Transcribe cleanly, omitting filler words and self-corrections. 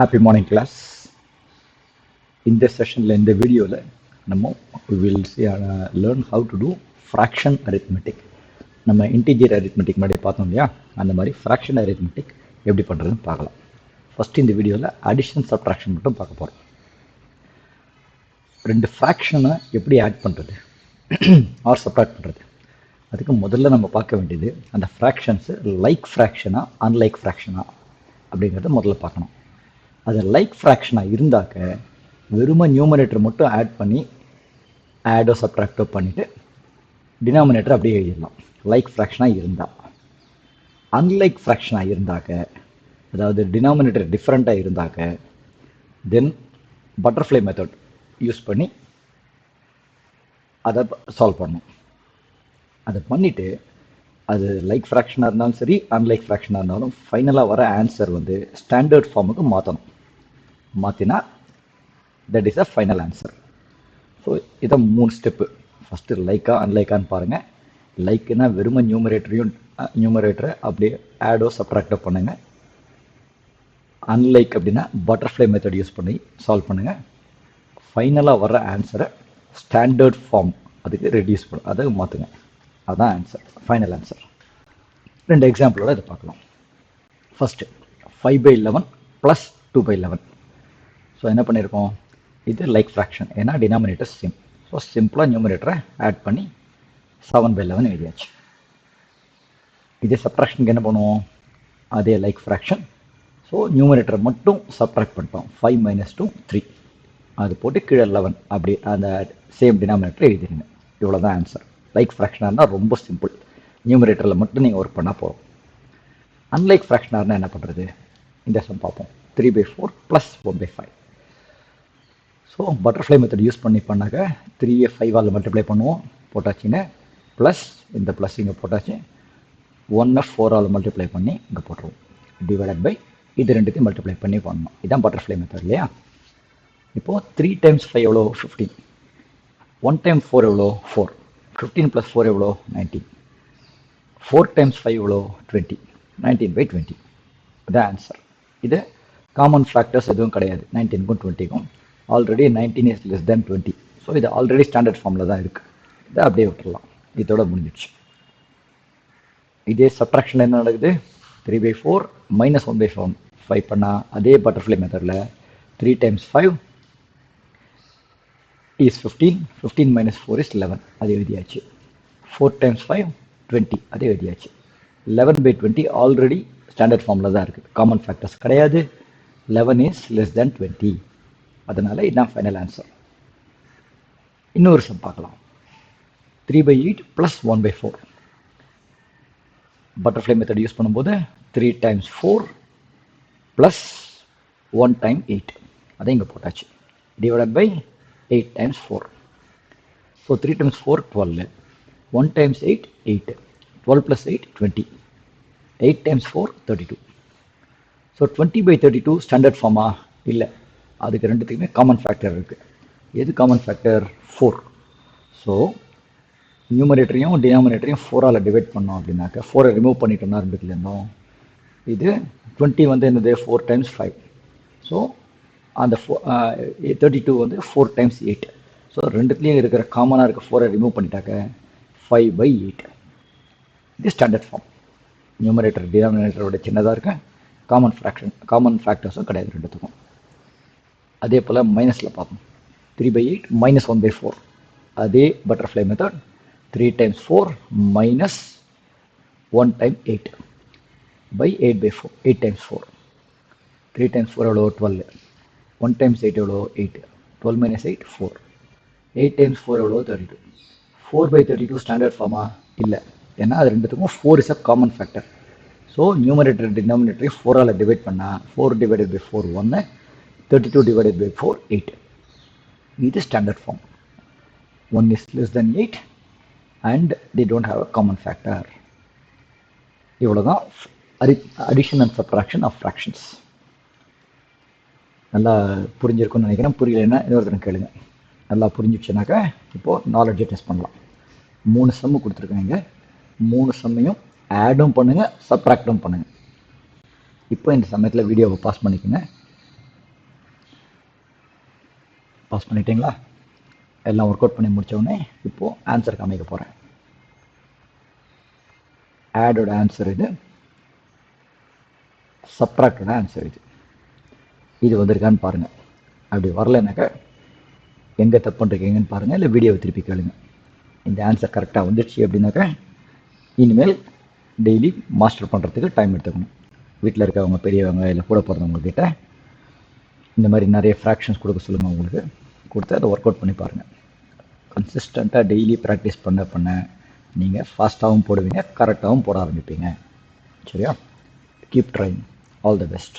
Happy morning class. In this session, in the video, we will see, learn how to do fraction arithmetic. நம்ம integer arithmetic மாதிரி பார்த்தோம் இல்லையா, அந்த மாதிரி fraction arithmetic எப்படி பண்ணுறதுன்னு பார்க்கலாம். ஃபர்ஸ்ட் இந்த வீடியோவில் addition subtraction மட்டும் பார்க்க போகிறோம். ரெண்டு ஃப்ராக்ஷனை எப்படி ஆட் பண்ணுறது ஆர் சப்ராக்ட் பண்ணுறது, அதுக்கு முதல்ல நம்ம பார்க்க வேண்டியது அந்த ஃப்ராக்ஷன்ஸு லைக் ஃப்ராக்ஷனா அன்லைக் ஃப்ராக்ஷனா அப்படிங்கிறத முதல்ல பார்க்கணும். அது லைக் ஃப்ராக்ஷனாக இருந்தாக்க வெறுமை நியூமரேட்டர் மட்டும் ஆட் பண்ணி ஆடோ சப்ட்ராக்டோ பண்ணிவிட்டு டினாமினேட்டர் அப்படியே எழுதிடலாம் லைக் ஃப்ராக்ஷனாக இருந்தால். அன்லைக் ஃப்ராக்ஷனாக இருந்தாக்க, அதாவது டினாமினேட்டர் டிஃப்ரெண்ட்டாக இருந்தாக்க, தென் பட்டர்ஃப்ளை மெத்தட் யூஸ் பண்ணி அதை சால்வ் பண்ணணும். அதை பண்ணிவிட்டு அது லைக் ஃப்ராக்ஷனாக இருந்தாலும் சரி அன்லைக் ஃப்ராக்ஷனாக இருந்தாலும் ஃபைனலாக வர ஆன்சர் வந்து ஸ்டாண்டர்ட் ஃபார்முக்கு மாற்றணும். மாற்றினா that is a final answer. So இதை 3 ஸ்டெப்பு. ஃபஸ்ட்டு லைக்கா அன்லைக்கான்னு பாருங்கள். லைக்குன்னா வெறுமை நியூமரேட்டரை அப்படியே ஆடோ சப்ட்ராக்டோ பண்ணுங்கள். அன்லைக் அப்படின்னா பட்டர்ஃப்ளை மெத்தட் யூஸ் பண்ணி சால்வ் பண்ணுங்கள். ஃபைனலாக வர ஆன்சரை ஸ்டாண்டர்ட் ஃபார்ம் அதுக்கு ரெடியூஸ் பண்ண அதை மாற்றுங்க. அதுதான் ஆன்சர், ஃபைனல் ஆன்சர். 2 எக்ஸாம்பிளோட இதை பார்க்கலாம். First 5/11 plus 2/11. ஸோ என்ன பண்ணியிருக்கோம், இது லைக் ஃப்ராக்ஷன், ஏன்னா டினாமினேட்டர் சேம். ஸோ சிம்பிளாக நியூமரேட்டரை ஆட் பண்ணி 7/11 எழுதியாச்சு. இதே சப்ட்ராக்ஷனுக்கு என்ன பண்ணுவோம், அதே லைக் ஃப்ராக்ஷன். ஸோ நியூமரேட்டரை மட்டும் சப்ட்ராக்ட் பண்ணிட்டோம். 5 - 2 3, அது போட்டு கீழே 11 அப்படி அந்த சேம் டினாமினேட்டர் எழுதிடுங்க. இவ்வளோ தான் ஆன்சர். லைக் ஃப்ராக்ஷனாக இருந்தால் ரொம்ப சிம்பிள், நியூமரேட்டரில் மட்டும் நீங்கள் ஒர்க் பண்ணால் போதும். அன்லைக் ஃப்ராக்ஷனாக இருந்தால் என்ன பண்ணுறது, இந்த சம் பார்ப்போம். 3/4 plus 1/5. So butterfly method use பண்ணாக்க 3 5ஆல் மல்டிப்ளை பண்ணுவோம், போட்டாச்சுங்க. ப்ளஸ் இந்த ப்ளஸ் இங்கே போட்டாச்சு. 1 4ஆல் மல்டிப்ளை பண்ணி இங்கே போட்டுருவோம். டிவைடட் பை இது ரெண்டுத்தையும் மல்டிப்ளை பண்ணி பண்ணணும். இதுதான் பட்டர்ஃப்ளை மெத்தட் இல்லையா. இப்போது 3 × 5 எவ்வளோ 15, 1 × 4 எவ்வளோ 4, 15 + 4 எவ்வளோ 19, 4 × 5 எவ்வளோ 20, 19/20. இதுதான் ஆன்சர். இது காமன் ஃபேக்டர்ஸ் எதுவும் கிடையாது 19க்கும் 20க்கும். Already 19 is less than 20. So இது ஆல்ரெடி ஸ்டாண்டர்ட் ஃபார்மில் தான் இருக்குது. இதை அப்படியே விட்டுடலாம். இதோட முடிஞ்சிடுச்சு. இதே சப்ட்ராக்ஷன் என்ன நடக்குது, 3/4 - 1/5 பண்ணால் அதே பட்டர்ஃப்ளை மெத்தடில் 3 × 5 is 15, 15 - 4 is 11, அது எழுதியாச்சு. 4 × 5 20, அது எழுதியாச்சு. 11/20 ஆல்ரெடி ஸ்டாண்டர்ட் ஃபார்மில் தான் இருக்குது, காமன் ஃபேக்டர்ஸ் கிடையாது. 11 is less than 20, அதனால் இதுதான் ஃபைனல் ஆன்சர். இன்னொரு சம் பார்க்கலாம். 3/8 ப்ளஸ் 1/4. பட்டர்ஃப்ளை மெத்தட் யூஸ் பண்ணும்போது 3 × 4 ப்ளஸ் 1 × 8, அதை இங்கே போட்டாச்சு. Divided by 8 × 4. So 3 × 4 12, 1 × 8 8, 12 + 8 20, 8 × 4 32. So 20/32 standard pharma இல்லை, அதுக்கு ரெண்டுத்துக்குமே காமன் ஃபேக்டர் இருக்குது. எது காமன் ஃபேக்டர், 4. ஸோ நியூமரேட்டரையும் டினாமினேட்டரையும் 4ஆல் டிவைட் பண்ணோம் அப்படின்னாக்க 4ஐ ரிமூவ் பண்ணிட்டோம்னா ரெண்டுத்துலேருந்தும் இது 20 வந்து என்னது 4 × 5. ஸோ அந்த 32 வந்து 4 × 8. ஸோ ரெண்டுத்துலேயும் இருக்கிற காமனாக இருக்க 4ஐ ரிமூவ் பண்ணிட்டாக்க 5/8. இது ஸ்டாண்டர்ட் ஃபார்ம். நியூமரேட்டர் டினாமினேட்டரோட சின்னதாக இருக்க, காமன் ஃபேக்டர்ஸும் கிடையாது ரெண்டுத்துக்கும். அதே போல் மைனஸில் பார்ப்போம். 3/8 - 1/4, அதே பட்டர்ஃப்ளை மெத்தட். 3 × 4 - 1 × 8 by 8/4, 8 × 4. 3 × 4 எவ்வளோ 12, 1 × 8 எவ்வளோ 8, 12 - 8 4, 8 × 4 எவ்வளோ 32. 4/32 ஸ்டாண்டர்ட் ஃபார்மா இல்லை, ஏன்னா அது ரெண்டுத்துக்கும் 4 is a common factor. So numerator டினாமினேட்டரை 4ஆல் டிவைட் பண்ணால் 4 ÷ 4 1, 32 ÷ 4 8. இது standard form. 1 is less than 8 and they don't have a common factor. இவ்வளோ தான் addition and subtraction of fractions. நல்லா புரிஞ்சிருக்குன்னு நினைக்கிறேன். புரியலைன்னா இன்னொருத்தரம் கேளுங்க. நல்லா புரிஞ்சிடுச்சுனாக்கா இப்போது நாலேஜை டெஸ்ட் பண்ணலாம். 3 சம்மு கொடுத்துருக்காங்க. 3 சம்மையும் ஆடும் பண்ணுங்கள், சப்ட்ராக்டும் பண்ணுங்கள். இப்போ இந்த சமயத்தில் வீடியோவை பாஸ் பண்ணிக்கோங்க. பாஸ் பண்ணிட்டீங்களா? எல்லாம் ஒர்க் அவுட் பண்ணி முடித்தோடனே இப்போது ஆன்சர் காமிக்க போகிறேன். ஆடோட ஆன்சர் இது, சப்ட்ராக்டோட ஆன்சர் இது. இது வந்திருக்கான்னு பாருங்கள். அப்படி வரலைனாக்கா எங்கே தப்பு பண்ணுறீங்கன்னு பாருங்கள், இல்லை வீடியோவை திருப்பி கேளுங்க. இந்த ஆன்சர் கரெக்டாக வந்துடுச்சு அப்படின்னாக்கா இனிமேல் டெய்லி மாஸ்டர் பண்ணுறதுக்கு டைம் எடுத்துக்கணும். வீட்டில் இருக்கவங்க பெரியவங்க இல்லை கூட பிறந்தவங்கக்கிட்ட இந்த மாதிரி நிறைய ஃப்ராக்ஷன்ஸ் கொடுக்க சொல்லுங்கள். உங்களுக்கு கொடுத்து அதை ஒர்க் அவுட் பண்ணி பாருங்கள். கன்சிஸ்டண்ட்டாக டெய்லி ப்ராக்டிஸ் பண்ண நீங்கள் ஃபாஸ்ட்டாகவும் போடுவீங்க, கரெக்டாகவும் போட ஆரம்பிப்பீங்க. சரியா? Keep trying. All the best.